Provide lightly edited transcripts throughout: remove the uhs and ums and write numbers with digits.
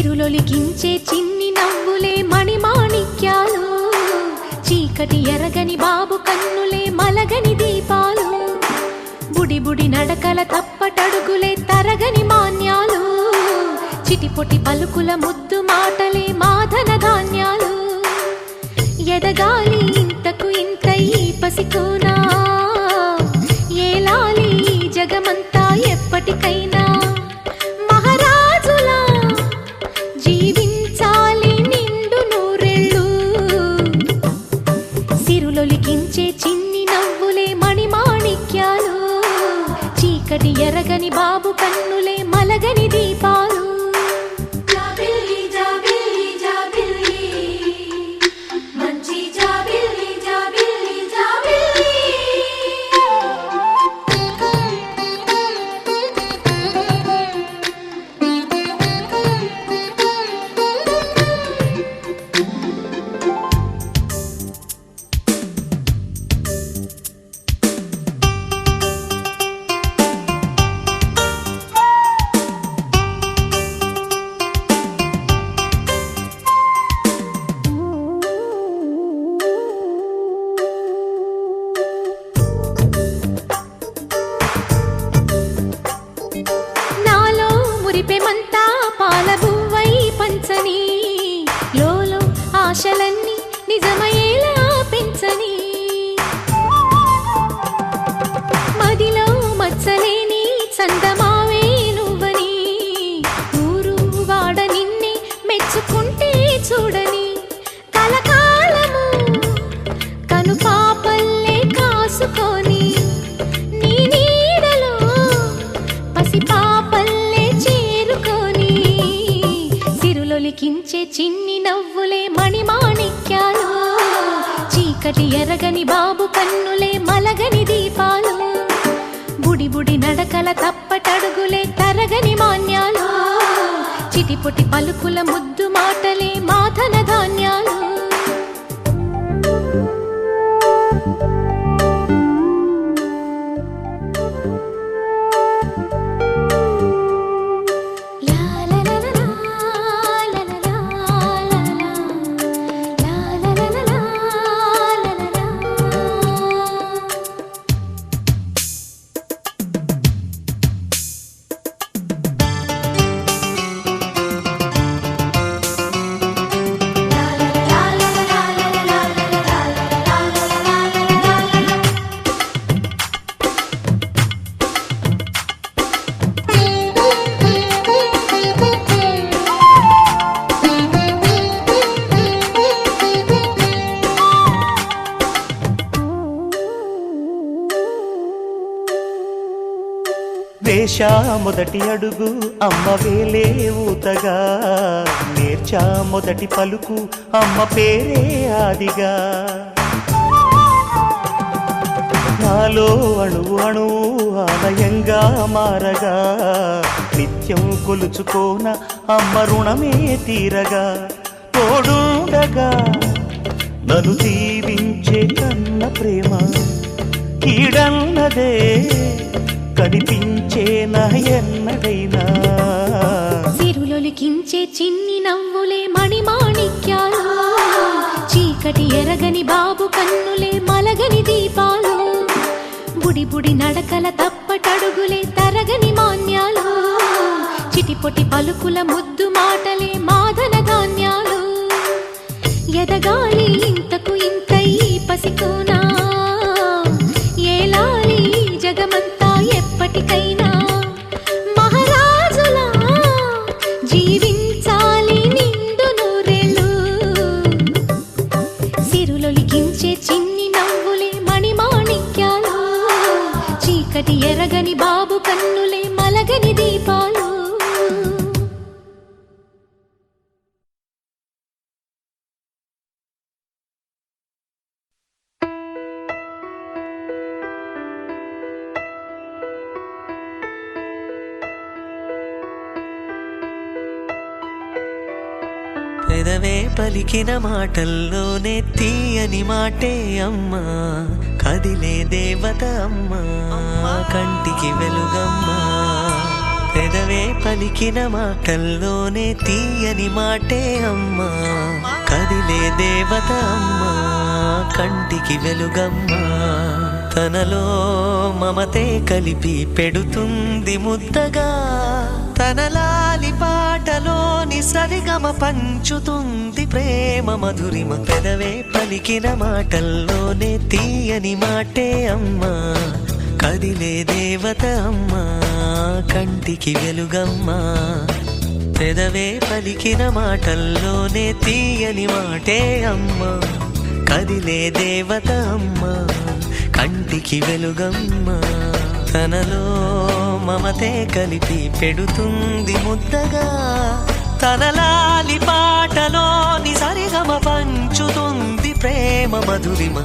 సిరులొలికించే చిన్ని నవ్వులే మణిమాణిక్యాలు, చీకటి ఎరగని బాబు కన్నులే మలగని దీపాలు, బుడి బుడి నడకల తప్పటడుగులే తరగని మాన్యాలు, చిటిపొటి పలుకుల ముద్దు మాటలే మాధన ధాన్యాలు. ఎదగాలి ఇంతకు ఇంత ఈ పసికోనా, ఏలాలి జగమంతా ఎప్పటికైనా, మహారాజులా జీవించాలి నిండు నూరెళ్ళు. సిరులొలికించే చిన్ని నవ్వులే మణిమాణిక్యాలు, చీకటి ఎరగని బాబు కన్నులే మలగని దీపాలు. మురిపెమంతా పాలబువ్వై పంచని, లోలో ఆశలన్నీ నిజమయ్యేలా పెంచని, మదిలో మచ్చలేని చందమావే నువ్వని, ఊరు వాడ నిన్నే మెచ్చుకుంటే చూడని, కలకాలము కను పాపల్లే కాసుకొని, నీ నీడలో పసిపాపల్లే సిరులొలికించే చిన్ని నవ్వులే మణిమాణిక్యాలు, చీకటి ఎరగని బాబు కన్నులే మలగని దీపాలు, బుడి బుడి నడకల తప్పటడుగులే తరగని మాన్యాలు, చిటిపొటి పలుకుల ముద్దు మాటలే మాధన ధాన్యాలు. వేశా మొదటి అడుగు అమ్మ వేలే ఊతగా, నేర్చా మొదటి పలుకు అమ్మ పేరే ఆదిగా, నాలో అణువు అణువు ఆలయంగా మారగా, నిత్యం కొలుచుకోన అమ్మ రుణమే తీరగా, తోడుండగా నన్ను దీవించే కన్న ప్రేమ కీడన్నదే కనిపించే ఎన్నడైనా. సిరులొలికించే చిన్ని నవ్వులే మణిమాణిక్యాలు, చీకటి ఎరగని బాబు కన్నులే మలగని దీపాలు, బుడి బుడి నడకల తప్పటడుగులే తరగని మాన్యాలు, చిటిపొటి పలుకుల ముద్దు మాటలే మాధన ధాన్యాలు. ఎదగాలి ఇంతకు ఇంత ఈ పసికోనా, ఏలాలి జగమంతా ఎప్పటికైనా, మహారాజులా జీవించాలి నిండు నూరెళ్ళు. సిరులొలికించే చిన్ని నవ్వులే మణిమాణిక్యాలు, చీకటి ఎరగని బాబు కన్నులే మలగని దీపాలు. పెదవే పలికిన మాటల్లోనే తీయని మాటే అమ్మా, కదిలే దేవత అమ్మా, కంటికి వెలుగమ్మా. పెదవే పలికిన మాటల్లోనే తీయని మాటే అమ్మా కదిలే దేవత అమ్మా కంటికి వెలుగమ్మా తనలో మమతే కలిపి పెడుతుంది ముద్దగా తన లాలి పాటలోని సరిగమ పంచుతుంది ప్రేమ మధురిమ పెదవే పలికిన మాటల్లోనే తీయని మాటే అమ్మా కదిలే దేవత అమ్మా కంటికి వెలుగమ్మా పెదవే పలికిన మాటల్లోనే తీయని మాటే అమ్మా కదిలే దేవత అమ్మా కంటికి వెలుగమ్మా తనలో మమతే కలిపి పెడుతుంది ముద్దగా తన లాలి పాటలోని సరిగమ పంచుతుంది ప్రేమ మధురిమ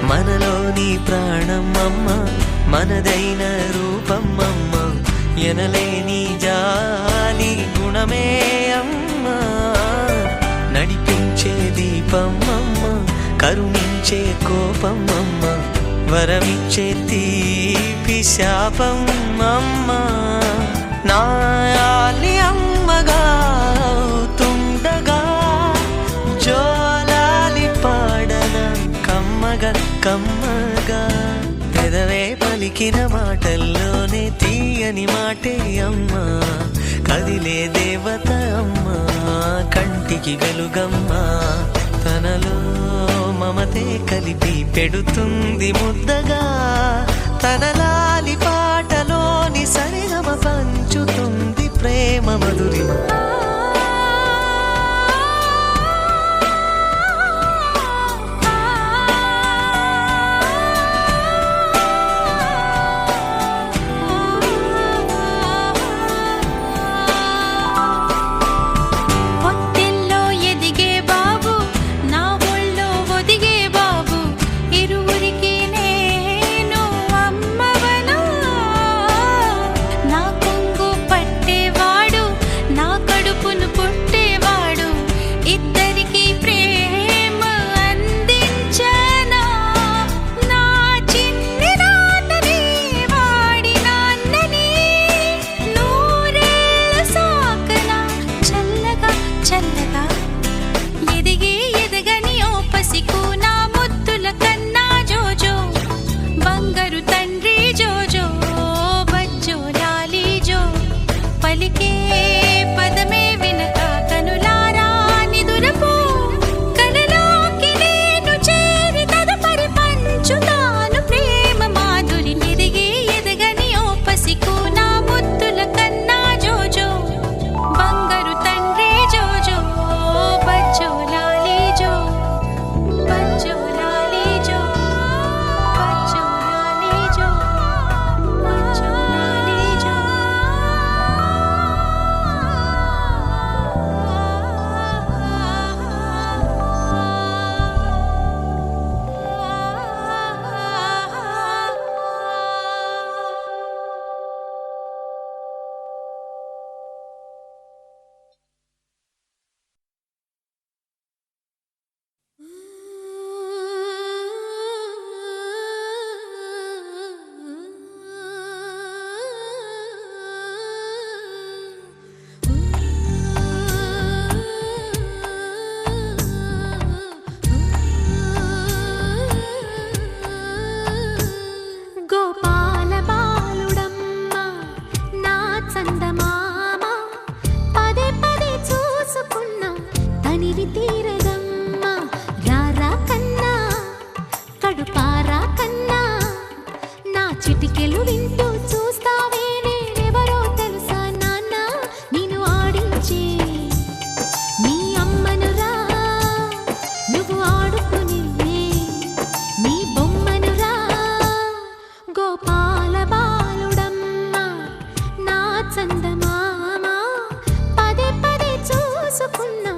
మనలోని ప్రాణం అమ్మ మనదైన రూపం అమ్మ ఎనలేని జాలి గుణమే అమ్మ నడిపించే దీపం అమ్మ కరుణించే కోపం అమ్మ వరమిచ్చే తీపి శాపం అమ్మ నాయాలి అమ్మగా తుండగా జోలాలి పాడన కమ్మగా కమ్మగా పెదవే పలికిన మాటల్లోనే తీయని మాటే అమ్మా కదిలే దేవత అమ్మా కంటికి వెలుగమ్మా తనలో మమతే కలిపి పెడుతుంది ముద్దగా తన లాలి పాటలోని సరిగమ పంచుతుంది ప్రేమ మధురిమ చందమామ పదే పదే చూసుకున్నా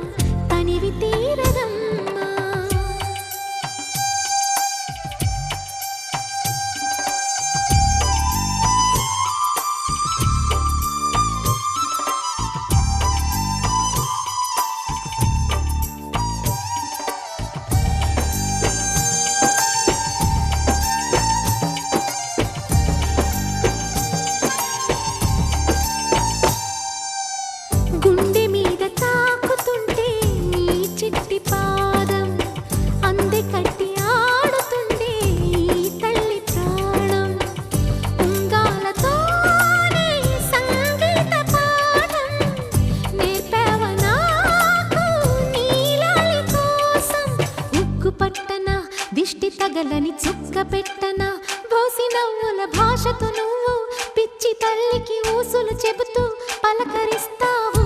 తగలని చుక్క పెట్టనా బోసి నవ్వుల భాషతో నువ్వు పిచ్చి తల్లికి ఊసులు చెబుతూ పలకరిస్తావు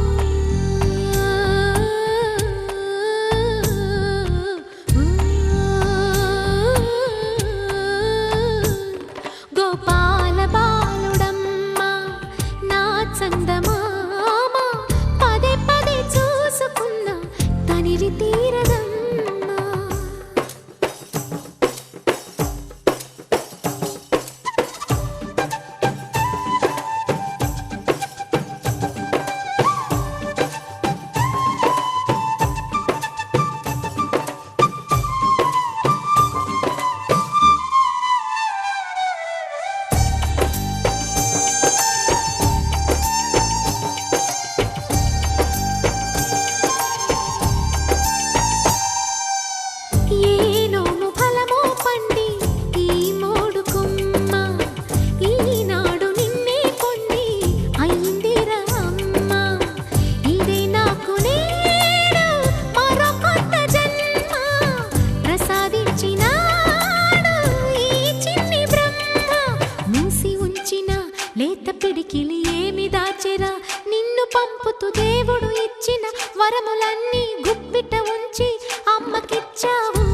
గోపాల బాలుడమ్మ నా చందమామ పదే పదే చూసుకున్న తనివి తీరదమ్మా ఏనోము ఫలమో పండి ఈ మోడు కొమ్మ ఈనాడు నిన్నే పొంది అయిందిరా అమ్మ ఇదే నాకు నేడు మరో కొత్త జన్మ ప్రసాదించినాడు ఈ చిన్ని బ్రహ్మ మూసి ఉంచిన లేత పిడికిలి ఏమి దాచెరా నిన్ను పంపుతూ దేవుడు ఇచ్చిన వరములన్నీ గుప్పిట ఉంచి అమ్మకిచ్చావు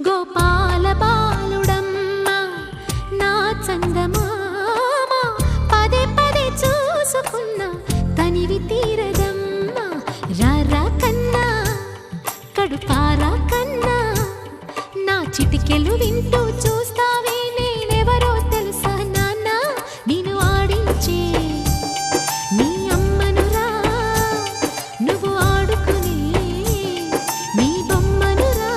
గోపాల బాలుడమ్మ నా చందమామ పదే పదే చూసుకున్న తనివి తీరదమ్మా రారా కన్నా కడుపారా కన్నా నా చిటికెలు వింటూ చూస్తావే నేనెవరో తెలుసా నాన్న నేను ఆడించే నీ అమ్మనురా నువ్వు ఆడుకునే నీ బొమ్మనురా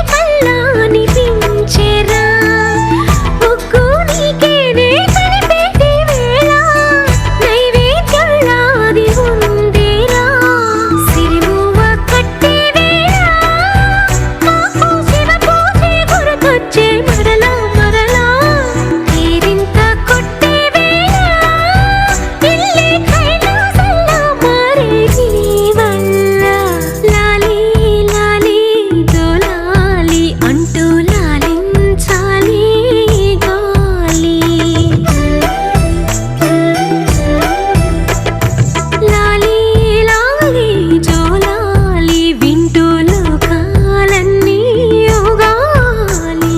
కళ్ళాని పించెరా ముగ్గు నీకేనే కనిపెట్టి వేళ నైవేద్యంలాది ఉందేరా సిరిమువ్వ కట్టే వేళ మాకు శివ పూజే గుర్తొచ్చే మరలా మరలా తీరింత కొట్టే వేళ ఇల్లే కైలాసంలా మారే నీ వల్ల లాలీ లాలీ దోలాలి అంటూ లాలించాలి గాలి లాలీ లాలీ జోలాలి వింటూ లోకాలన్నీ యోగాలి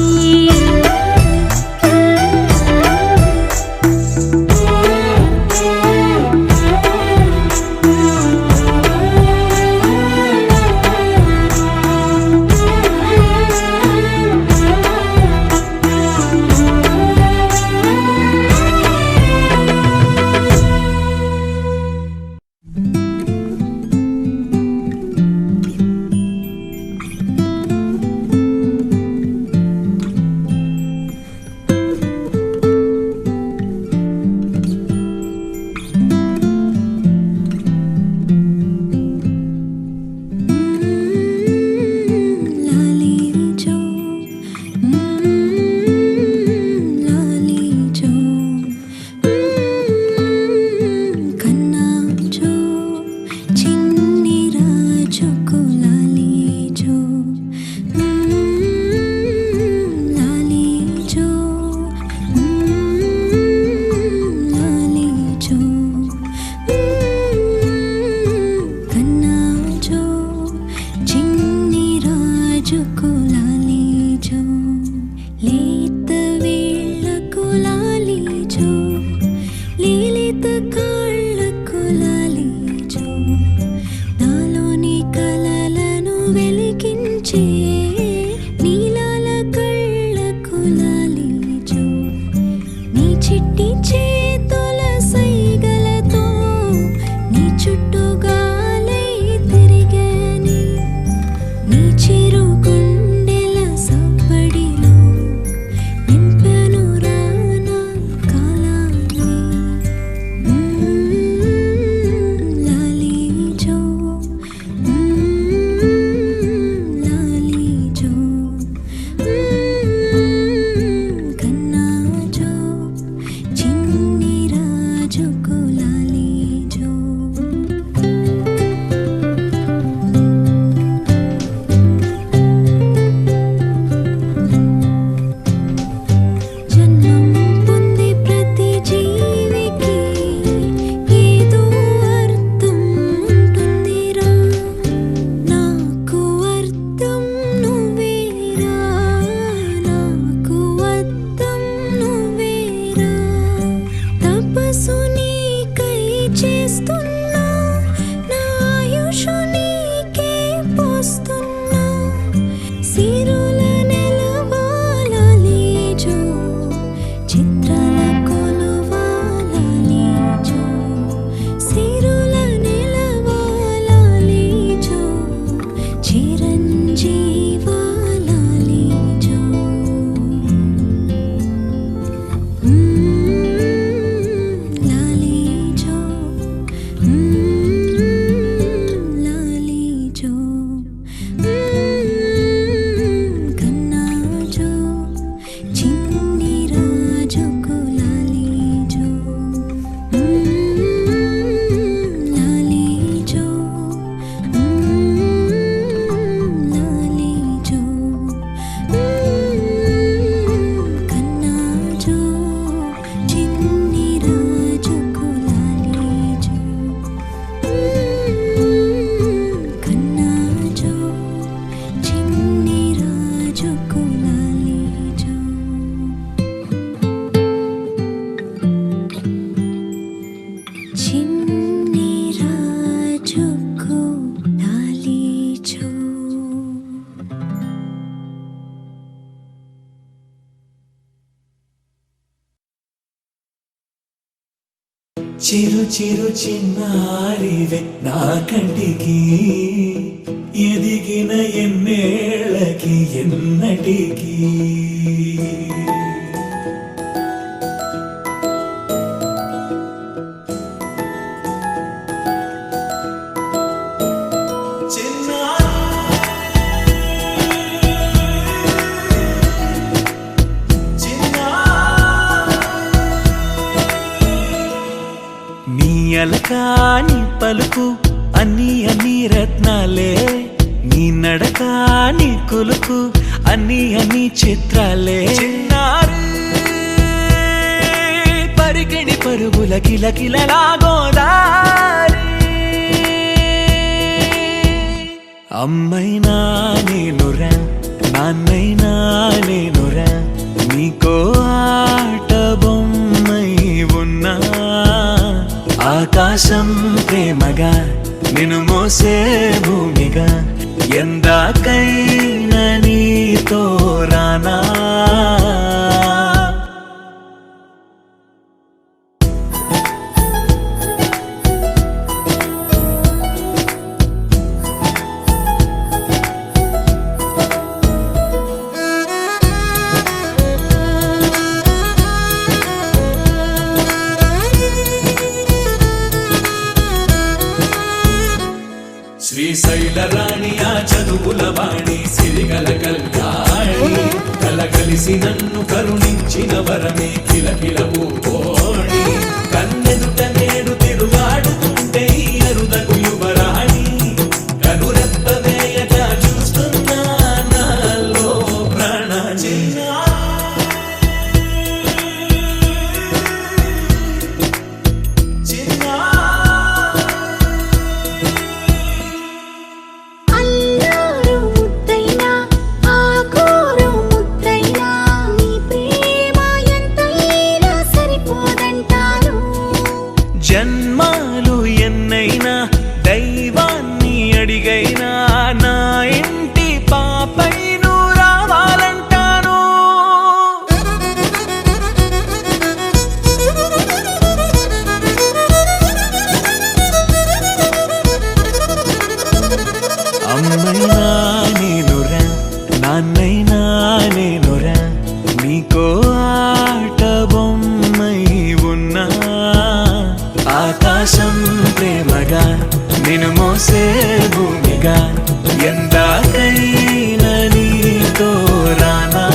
లాలీ జో లాలీ జో కన్నా జో చిన్ని రాజుకు లాలీ జో లాలీ జో లాలీ జో కన్నా జో చిన్ని రాజుకు లాలీ జో లేత వేళ్ళకు లాలీ జో లీలిత కాళ్ళకు లాలీ జో నాలోని కలలను వెలిగించే నీలాల కళ్ళకు లాలీ జో నీ చిట్టి చేతుల సైగలతో నీ చుట్టూ గాలై తిరిగాని నీ చిరు గుండెల సవ్వడిలో నింపెను రానా కాలాన్ని లాలీ జో లాలీ జో కన్నా జో చిన్ని రాజుకు లాలీ జో జన్మం పొందే ప్రతి జీవికి ఏదో అర్థం ఉంటుందిరా నాకు అర్థం నువ్వేరా నాకు అర్థం నువ్వేరా తపస్సు నీకై చేస్తున్నా నా ఆయుషు నీకే పోస్తున్నా సిరుల నెలవాలాలి జో చిత్రాల కొలువాలాలి జో సిరుల నెలవాలాలి జో చిరంజీవాలాలి జో లాలీ జో లాలీ జో కన్నా జో చిన్ని రాజుకు లాలీ జో లాలీ జో లాలీ జో కన్నా జో చిన్ని రాజుకు లాలీ జో కన్నా జో చిన్ని రాజుకు లాలీ జో చిన్ని రాజుకు లాలీ జో చిరు చిరు చిన్నారివే నా కంటికి ఎదిగిన ఎన్నేళ్ళకి ఎన్నటికి అలకాని పలుకు అన్ని అన్ని రత్నాలే నీ నడక నీ కులుకు అన్ని అన్ని చిత్రాలే చిన్నారు పరికిణి పరుగుల కిలకిలలా గోదారి అమ్మైనా నేనురా నాన్నైనా నేనురా నీకో ఆట బొమ్మై ఉన్నా ఆకాశం ప్రేమగా నిన్ను మోసే భూమిగా ఎందాకైనా నీతో రానా శ్రీశైల రాణి ఆ చదువుల వాణి సిరిగల కళ్యాణి కలగలిసి నన్ను కరుణించిన వరమే కిలకిల ఊపోణి కన్నెదుట నేడు తిరుగాడుతుంటే అరుదకు యువరాణి కనురెప్ప వేయక చూస్తున్నా నాలో ప్రాణ జన్మాలు ఎన్నైనా దైవాన్ని అడిగైనా నా ఇంటి పాపై నువ్వు రావాలంటాను అమ్మైనా నేనురా నాన్నైనా నేనురా నీకో ఆట బొమ్మై ఉన్నా ఆకాశం ప్రేమగా నిన్ను మోసే భూమిగా ఎందాకైనా నీతో రానా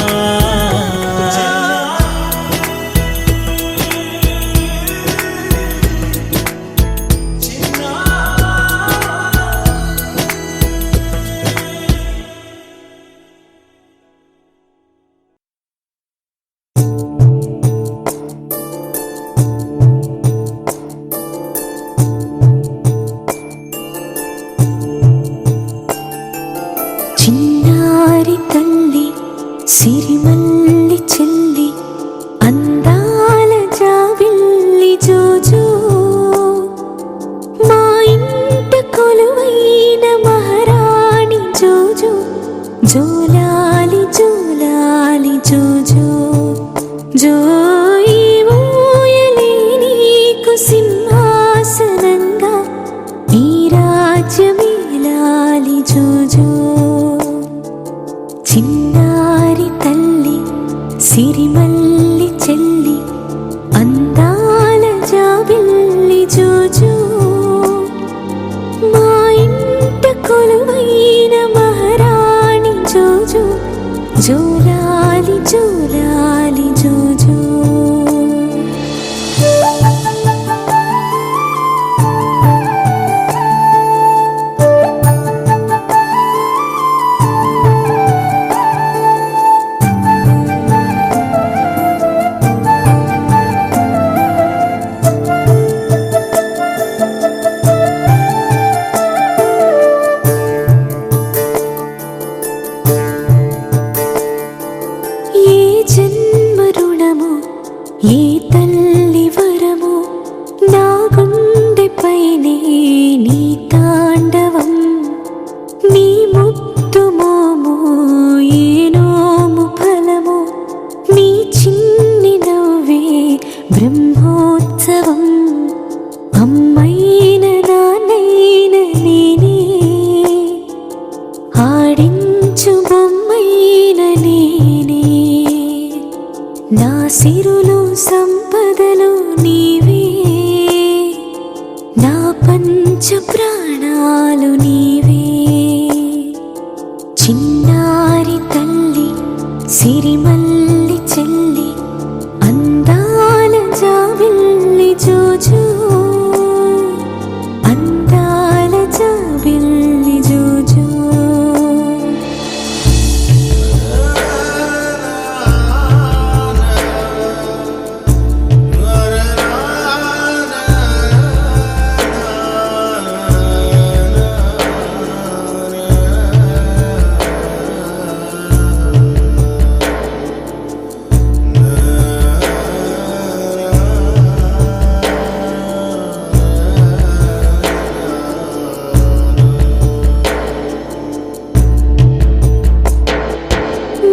చిన్నారి తల్లి సిరిమల్లి చెల్లి అందాల జాబిల్లి జోజో మా ఇంట కొలువైన మహారాణి జోజో జోలాలి జోలాలి జోజో జోయి ఊయలే నీకు సింహాసనంగా ఈ రాజ్యమేలాలి జోజో చిన్నారి తల్లి సిరిమల్లి చెల్లి అందాల జాబిల్లి జోజో మా ఇంట కొలువైన మహారాణి జోజో జోలాలి జోలాలి జోజో ఏ సిరులు సంపదలు నీవే, నా పంచ ప్రాణాలు నీవే. చిన్నారి తల్లి సిరిమల్లి చెల్లి, అందాల జాబిల్లి జోజో, అందాల జాబిల్లి జోజో.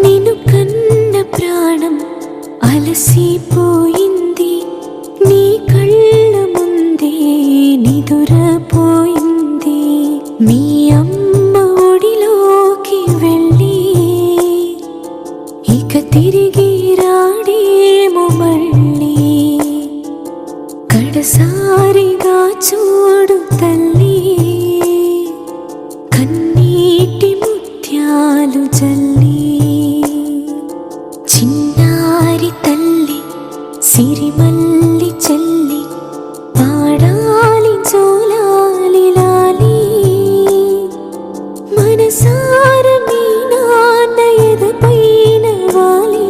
నిన్ను కన్న ప్రాణం అలసిపోయింది, నీ కళ్ళ ముందే నిదురపోయింది. మీ అమ్మ ఒడిలోకి వెళ్ళి ఇక తిరిగి రాడేమో మళ్ళీ. కడసారిగా చూడు తల్లి, కన్నీటి ముత్యాలు జల్లి. చిన్నారి తల్లి సిరిమల్లి చెల్లి, పాడాలి జోలాలి లాలి. మనసార మీ నాన్న ఎదపైన వాలి,